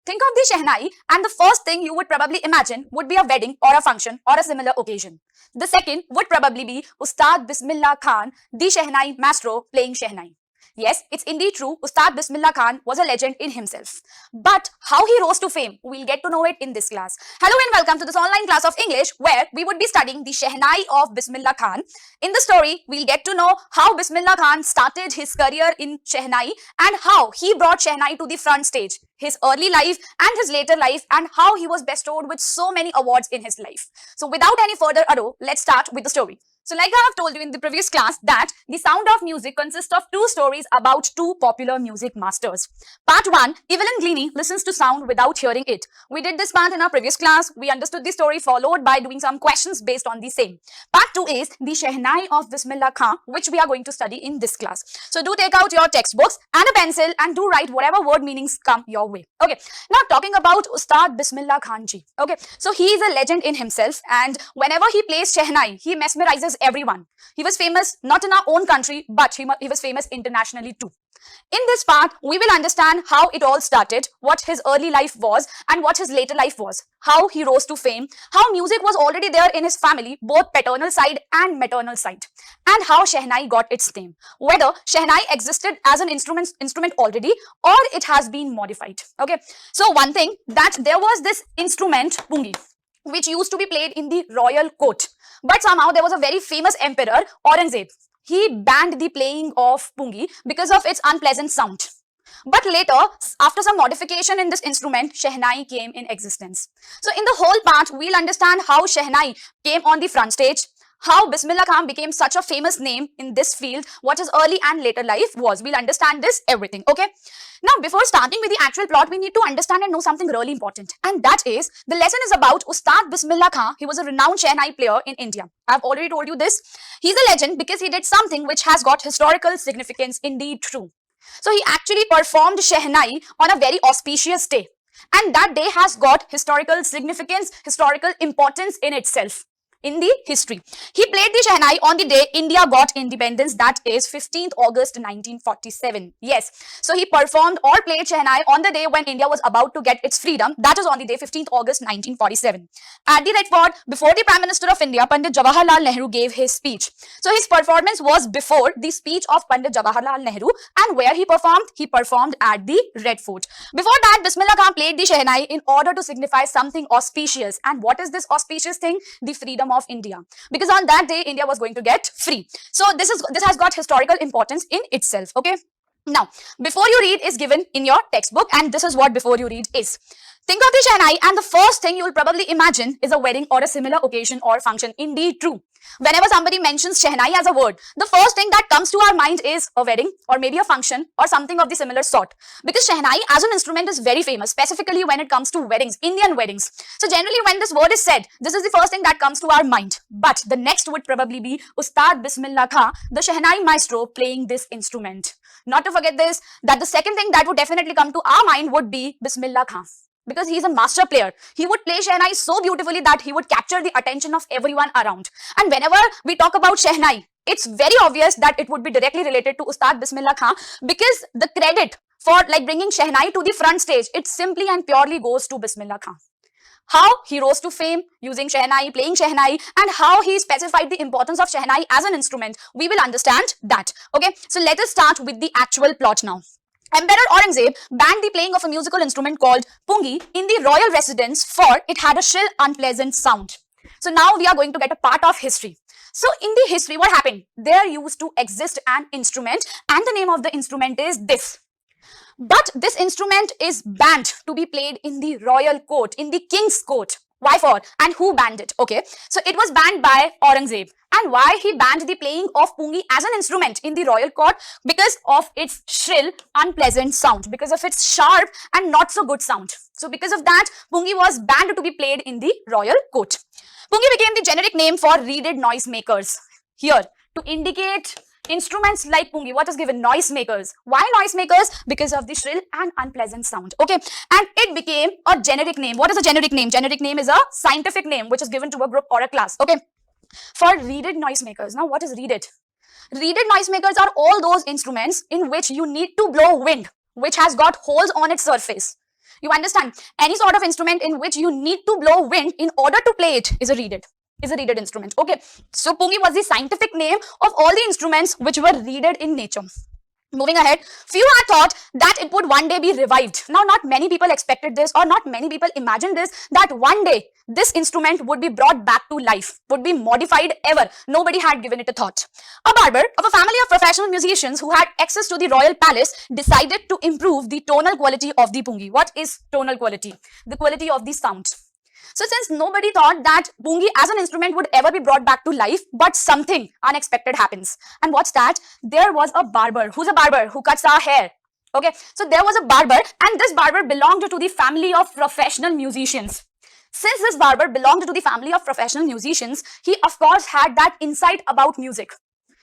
Think of the Shehnai and the first thing you would probably imagine would be a wedding or a function or a similar occasion. The second would probably be Ustad Bismillah Khan, the Shehnai maestro playing Shehnai. Yes, it's indeed true, Ustad Bismillah Khan was a legend in himself. But how he rose to fame, we'll get to know it in this class. Hello and welcome to this online class of English where we would be studying the Shehnai of Bismillah Khan. In the story, we'll get to know how Bismillah Khan started his career in Shehnai and how he brought Shehnai to the front stage, his early life and his later life, and how he was bestowed with so many awards in his life. So without any further ado, let's start with the story. So like I have told you in the previous class that The Sound of Music consists of two stories about two popular music masters. Part 1, Evelyn Glennie listens to sound without hearing it. We did this part in our previous class. We understood the story followed by doing some questions based on the same. Part 2 is The Shehnai of Bismillah Khan, which we are going to study in this class. So do take out your textbooks and a pencil and do write whatever word meanings come your way. Okay, now talking about Ustad Bismillah Khan ji. Okay, so he is a legend in himself and whenever he plays Shehnai, he mesmerizes everyone. He was famous not in our own country, but he was famous internationally too. In this part, we will understand how it all started, what his early life was and what his later life was, how he rose to fame, how music was already there in his family, both paternal side and maternal side, and how Shehnai got its name, whether Shehnai existed as an instrument already or it has been modified. Okay, so one thing that there was this instrument, pungi, which used to be played in the royal court. But somehow there was a very famous emperor, Aurangzeb. He banned the playing of pungi because of its unpleasant sound. But later, after some modification in this instrument, Shehnai came in existence. So in the whole part, we'll understand how Shehnai came on the front stage, how Bismillah Khan became such a famous name in this field, what his early and later life was. We'll understand this, everything, okay? Now, before starting with the actual plot, we need to understand and know something really important. And that is, the lesson is about Ustad Bismillah Khan. He was a renowned Shehnai player in India. I've already told you this. He's a legend because he did something which has got historical significance, indeed true. So he actually performed Shehnai on a very auspicious day. And that day has got historical significance, historical importance in itself. In the history, he played the Shehnai on the day India got independence, that is 15th August 1947. Yes, so he performed or played Shehnai on the day when India was about to get its freedom, that is on the day 15th August 1947. At the Red Fort, before the Prime Minister of India, Pandit Jawaharlal Nehru, gave his speech. So his performance was before the speech of Pandit Jawaharlal Nehru, and where he performed at the Red Fort. Before that, Bismillah Khan played the Shehnai in order to signify something auspicious. And what is this auspicious thing? The freedom of India, because on that day India was going to get free. So this has got historical importance in itself. Okay, now before you read is given in your textbook, and this is what before you read is. Think of the Shehnai and the first thing you will probably imagine is a wedding or a similar occasion or function. Indeed true. Whenever somebody mentions Shehnai as a word, the first thing that comes to our mind is a wedding or maybe a function or something of the similar sort. Because Shehnai as an instrument is very famous, specifically when it comes to weddings, Indian weddings. So generally when this word is said, this is the first thing that comes to our mind. But the next would probably be Ustad Bismillah Khan, the Shehnai maestro playing this instrument. Not to forget this, that the second thing that would definitely come to our mind would be Bismillah Khan. Because he's a master player. He would play Shehnai so beautifully that he would capture the attention of everyone around. And whenever we talk about Shehnai, it's very obvious that it would be directly related to Ustad Bismillah Khan, because the credit for like bringing Shehnai to the front stage, it simply and purely goes to Bismillah Khan. How he rose to fame using Shehnai, playing Shehnai, and how he specified the importance of Shehnai as an instrument, we will understand that. Okay, so let us start with the actual plot now. Emperor Aurangzeb banned the playing of a musical instrument called pungi in the royal residence for it had a shrill, unpleasant sound. So now we are going to get a part of history. So in the history, what happened? There used to exist an instrument and the name of the instrument is this. But this instrument is banned to be played in the royal court, in the king's court. Why for? And who banned it? Okay, so it was banned by Aurangzeb. And why he banned the playing of pungi as an instrument in the royal court? Because of its shrill, unpleasant sound, because of its sharp and not so good sound. So because of that, pungi was banned to be played in the royal court. Pungi became the generic name for reeded noise makers. Here, to indicate instruments like pungi, what is given? Noise makers. Why noise makers? Because of the shrill and unpleasant sound. Okay, and it became a generic name. What is a generic name? Generic name is a scientific name which is given to a group or a class. Okay, for reeded noise makers. Now what is reeded? Reeded noise makers are all those instruments in which you need to blow wind which has got holes on its surface. You understand? Any sort of instrument in which you need to blow wind in order to play it is a reeded instrument. Okay, so pungi was the scientific name of all the instruments which were reeded in nature. Moving ahead, few had thought that it would one day be revived. Now, not many people expected this, or not many people imagined this, that one day this instrument would be brought back to life, would be modified ever. Nobody had given it a thought. A barber of a family of professional musicians who had access to the royal palace decided to improve the tonal quality of the pungi. What is tonal quality? The quality of the sound. So since nobody thought that pungi as an instrument would ever be brought back to life, but something unexpected happens. And what's that? There was a barber. Who's a barber? Who cuts our hair. Okay, so there was a barber, and this barber belonged to the family of professional musicians. Since this barber belonged to the family of professional musicians, he of course had that insight about music.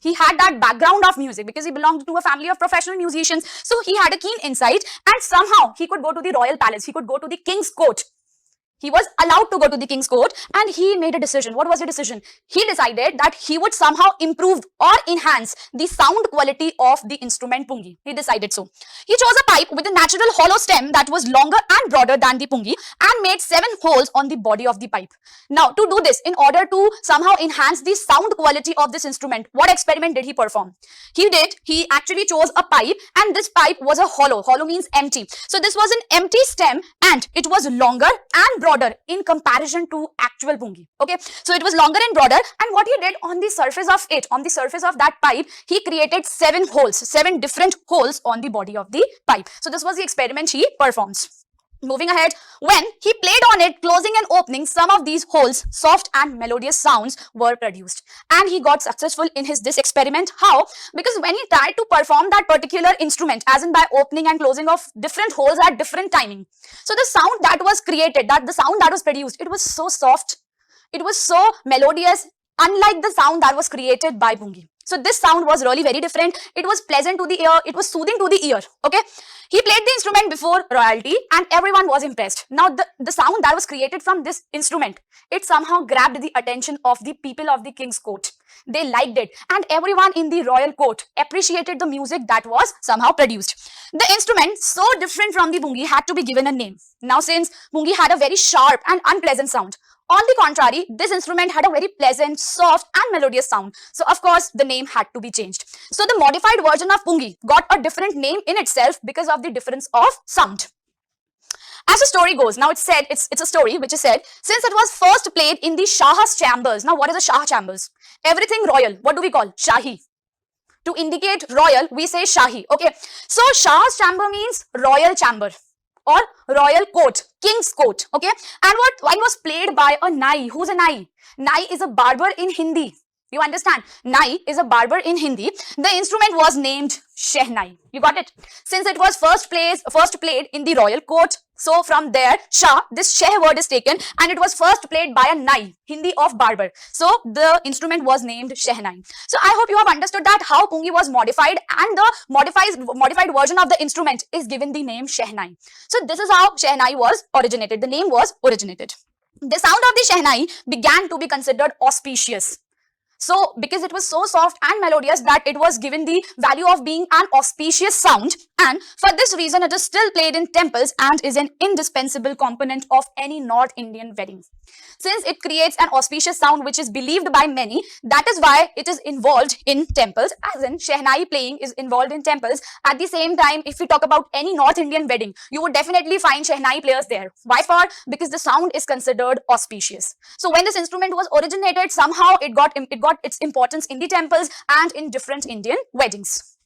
He had that background of music because he belonged to a family of professional musicians. So he had a keen insight, and somehow he could go to the royal palace. He could go to the king's court. He was allowed to go to the king's court, and he made a decision. What was the decision? He decided that he would somehow improve or enhance the sound quality of the instrument pungi. He decided so. He chose a pipe with a natural hollow stem that was longer and broader than the pungi and made 7 holes on the body of the pipe. Now, to do this, in order to somehow enhance the sound quality of this instrument, what experiment did he perform? He actually chose a pipe, and this pipe was a hollow. Hollow means empty. So this was an empty stem, and it was longer and broader in comparison to actual pungi. Okay, so it was longer and broader, and what he did on the surface of it, on the surface of that pipe, he created 7 holes, 7 different holes on the body of the pipe. So this was the experiment he performs. Moving ahead, when he played on it, closing and opening some of these holes, soft and melodious sounds were produced. And he got successful in this experiment. How? Because when he tried to perform that particular instrument, as in by opening and closing of different holes at different timing, so the sound that was created, the sound that was produced, it was so soft, it was so melodious, unlike the sound that was created by pungi. So this sound was really very different. It was pleasant to the ear. It was soothing to the ear. Okay. He played the instrument before royalty, and everyone was impressed. Now the sound that was created from this instrument, it somehow grabbed the attention of the people of the king's court. They liked it, and everyone in the royal court appreciated the music that was somehow produced. The instrument, so different from the pungi, had to be given a name. Now, since pungi had a very sharp and unpleasant sound, on the contrary, this instrument had a very pleasant, soft and melodious sound. So of course, the name had to be changed. So the modified version of pungi got a different name in itself because of the difference of sound. As the story goes, now it's a story which is said, since it was first played in the Shah's chambers. Now what is a Shah chambers? Everything royal. What do we call? Shahi. To indicate royal, we say Shahi. Okay. So Shah's chamber means royal chamber or royal court, king's court. Okay. And why was played by a nai? Who's a nai? Nai is a barber in Hindi. You understand? Nai is a barber in Hindi. The instrument was named Shehnai. You got it? Since it was first played in the royal court, so from there, Shah, this Sheh word is taken, and it was first played by a Nai, Hindi of barber. So the instrument was named Shehnai. So I hope you have understood that how pungi was modified, and the modified version of the instrument is given the name Shehnai. So this is how Shehnai was originated. The name was originated. The sound of the Shehnai began to be considered auspicious. So, because it was so soft and melodious that it was given the value of being an auspicious sound, and for this reason it is still played in temples and is an indispensable component of any North Indian wedding. Since it creates an auspicious sound which is believed by many, that is why it is involved in temples, as in Shehnai playing is involved in temples. At the same time, if we talk about any North Indian wedding, you would definitely find Shehnai players there. Why for? Because the sound is considered auspicious. So when this instrument was originated, somehow it got its importance in the temples and in different Indian weddings.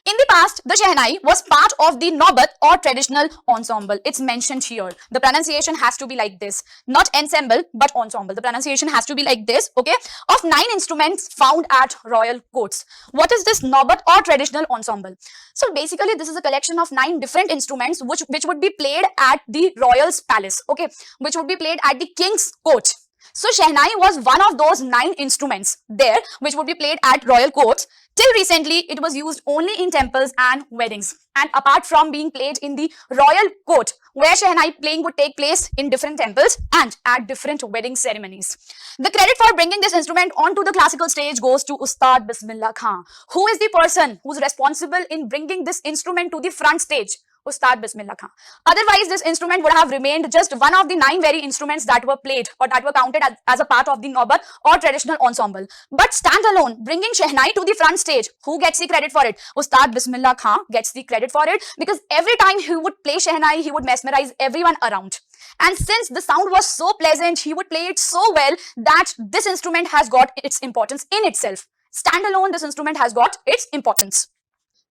In the past, the Shehnai was part of the Naubat or traditional ensemble. It's mentioned here. The pronunciation has to be like this. Not ensemble, but ensemble. The pronunciation has to be like this, okay? Of 9 instruments found at royal courts. What is this Naubat or traditional ensemble? So basically, this is a collection of 9 different instruments which would be played at the royal's palace, okay? Which would be played at the king's court. So Shehnai was one of those 9 instruments there which would be played at royal courts. Till recently, it was used only in temples and weddings. And apart from being played in the royal court, where Shehnai playing would take place in different temples and at different wedding ceremonies. The credit for bringing this instrument onto the classical stage goes to Ustad Bismillah Khan, who is the person who's responsible in bringing this instrument to the front stage. Ustad Bismillah Khan. Otherwise, this instrument would have remained just one of the 9 very instruments that were played or that were counted as a part of the Naubat or traditional ensemble. But standalone, bringing Shehnai to the front stage, who gets the credit for it? Ustad Bismillah Khan gets the credit for it, because every time he would play Shehnai, he would mesmerize everyone around. And since the sound was so pleasant, he would play it so well that this instrument has got its importance in itself. Standalone, this instrument has got its importance.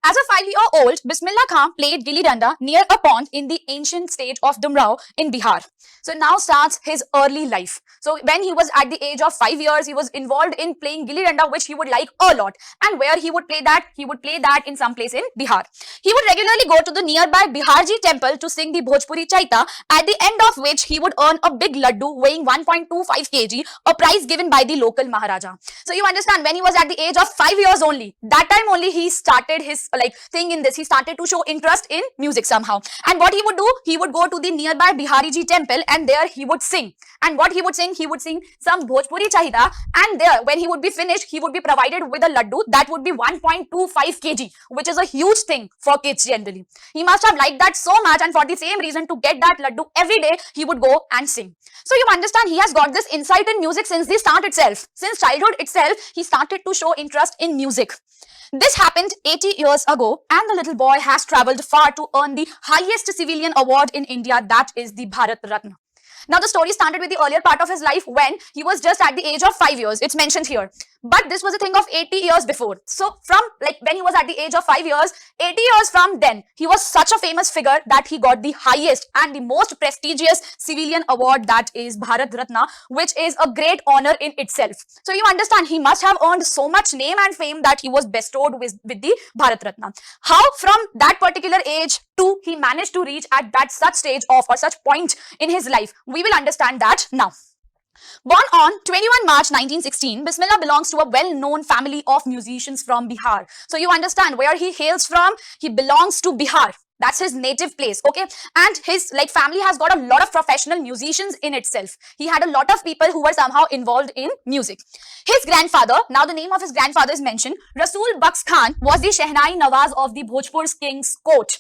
As a 5-year-old, Bismillah Khan played Gilli Danda near a pond in the ancient state of Dumrao in Bihar. So now starts his early life. So when he was at the age of 5 years, he was involved in playing Gilli Danda, which he would like a lot. And where he would play that? He would play that in some place in Bihar. He would regularly go to the nearby Biharji temple to sing the Bhojpuri Chaita, at the end of which he would earn a big laddu weighing 1.25 kg, a prize given by the local Maharaja. So you understand, when he was at the age of 5 years only, that time only he started his thing in this. He started to show interest in music somehow. And what he would do, he would go to the nearby Bihariji temple and there he would sing. And what he would sing some Bhojpuri Chaita, and there when he would be finished, he would be provided with a laddu that would be 1.25 kg, which is a huge thing for kids generally. He must have liked that so much, and for the same reason, to get that laddu every day, he would go and sing. So you understand, he has got this insight in music since the start itself. Since childhood itself, he started to show interest in music. This happened 80 years ago, and the little boy has travelled far to earn the highest civilian award in India, that is the Bharat Ratna. Now, the story started with the earlier part of his life when he was just at the age of 5 years. It's mentioned here. But this was a thing of 80 years before. So from when he was at the age of 5 years, 80 years from then, he was such a famous figure that he got the highest and the most prestigious civilian award, that is Bharat Ratna, which is a great honor in itself. So you understand, he must have earned so much name and fame that he was bestowed with the Bharat Ratna. How from that particular age to he managed to reach at that such stage of or such point in his life, we will understand that now. Born on 21 March 1916, Bismillah belongs to a well-known family of musicians from Bihar. So you understand where he hails from. He belongs to Bihar. That's his native place, okay? And his family has got a lot of professional musicians in itself. He had a lot of people who were somehow involved in music. His grandfather, now the name of his grandfather is mentioned, Rasul Baks Khan, was the Shehnai Nawaz of the Bhojpur King's court.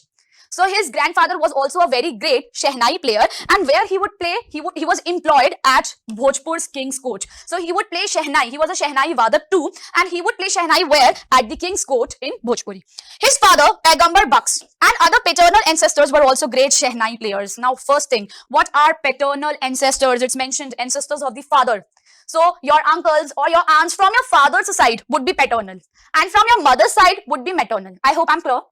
So his grandfather was also a very great Shehnai player, and where he would play, he was employed at Bhojpur's King's Court. So he would play Shehnai. He was a Shehnai Vadak too, and he would play Shehnai where? At the King's Court in Bhojpuri. His father, Paigambar Baks, and other paternal ancestors were also great Shehnai players. Now, first thing, what are paternal ancestors? It's mentioned ancestors of the father. So your uncles or your aunts from your father's side would be paternal, and from your mother's side would be maternal. I hope I'm clear.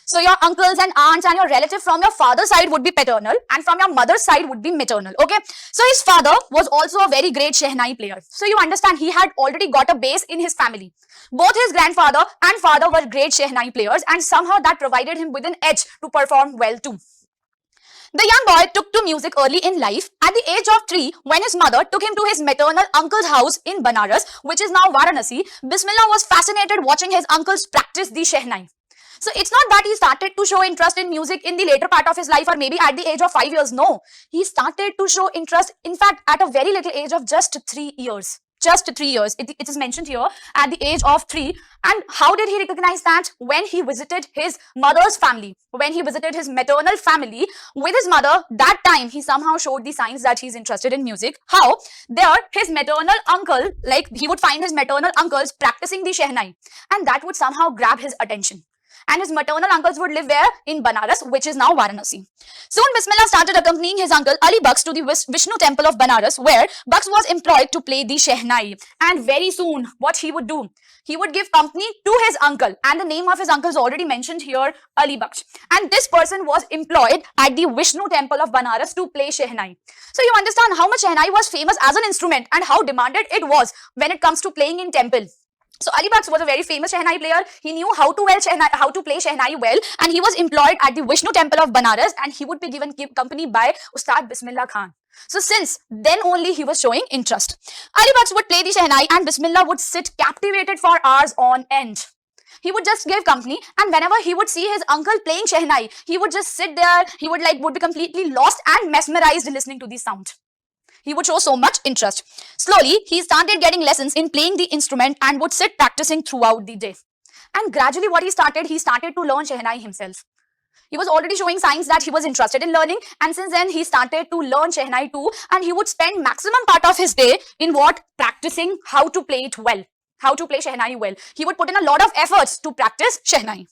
So your uncles and aunts and your relative from your father's side would be paternal, and from your mother's side would be maternal. Okay. So his father was also a very great Shehnai player. So you understand, he had already got a base in his family. Both his grandfather and father were great Shehnai players, and somehow that provided him with an edge to perform well too. The young boy took to music early in life. At the age of 3, when his mother took him to his maternal uncle's house in Banaras, which is now Varanasi, Bismillah was fascinated watching his uncles practice the Shehnai. So it's not that he started to show interest in music in the later part of his life or maybe at the age of 5 years. No, he started to show interest, in fact, at a very little age of just 3 years. Just 3 years. It is mentioned here at the age of 3. And how did he recognize that? When he visited his mother's family, when he visited his maternal family with his mother, that time he somehow showed the signs that he's interested in music. How? There, his maternal uncle, he would find his maternal uncles practicing the Shehnai, and that would somehow grab his attention. And his maternal uncles would live there in Banaras, which is now Varanasi. Soon Bismillah started accompanying his uncle Ali Baks to the Vishnu temple of Banaras, where Baks was employed to play the Shehnai. And very soon, what he would do? He would give company to his uncle, and the name of his uncle is already mentioned here, Ali Baks. And this person was employed at the Vishnu temple of Banaras to play Shehnai. So you understand how much Shehnai was famous as an instrument and how demanded it was when it comes to playing in temple. So Ali Baks was a very famous Shehnai player. He knew how to play Shehnai well, and he was employed at the Vishnu temple of Banaras, and he would be given company by Ustad Bismillah Khan. So since then only he was showing interest. Ali Baks would play the Shehnai, and Bismillah would sit captivated for hours on end. He would just give company, and whenever he would see his uncle playing Shehnai, he would just sit there. He would be completely lost and mesmerized listening to the sound. He would show so much interest. Slowly, he started getting lessons in playing the instrument and would sit practicing throughout the day. And gradually what he started to learn Shehnai himself. He was already showing signs that he was interested in learning, and since then he started to learn Shehnai too, and he would spend maximum part of his day in what? Practicing how to play it well, how to play Shehnai well. He would put in a lot of efforts to practice Shehnai.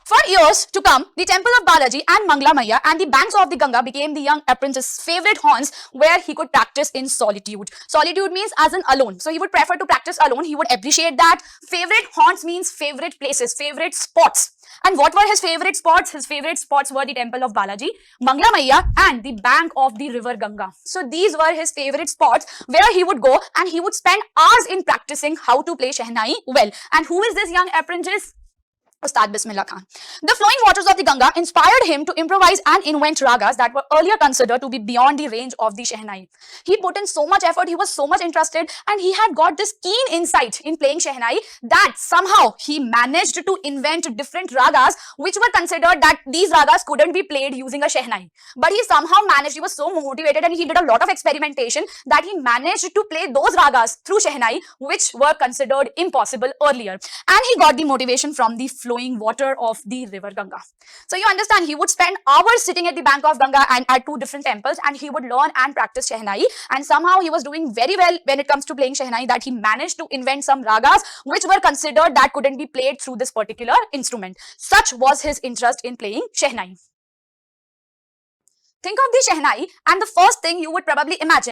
For years to come, the temple of Balaji and Mangla Maiya and the banks of the Ganga became the young apprentice's favorite haunts where he could practice in solitude. Solitude means as in alone. So he would prefer to practice alone. He would appreciate that. Favorite haunts means favorite places, favorite spots. And what were his favorite spots? His favorite spots were the temple of Balaji, Mangla Maiya and the bank of the river Ganga. So these were his favorite spots where he would go and he would spend hours in practicing how to play Shehnai well. And who is this young apprentice? Ustad Bismillah Khan. The flowing waters of the Ganga inspired him to improvise and invent ragas that were earlier considered to be beyond the range of the Shehnai. He put in so much effort, he was so much interested, and he had got this keen insight in playing Shehnai that somehow he managed to invent different ragas which were considered that these ragas couldn't be played using a Shehnai. But he somehow managed, he was so motivated and he did a lot of experimentation that he managed to play those ragas through Shehnai which were considered impossible earlier. And he got the motivation from the flowing water of the river Ganga. So you understand, he would spend hours sitting at the bank of Ganga and at two different temples, and he would learn and practice Shehnai, and somehow he was doing very well when it comes to playing Shehnai that he managed to invent some ragas which were considered that couldn't be played through this particular instrument. Such was his interest in playing Shehnai. Think of the Shehnai and the first thing you would probably imagine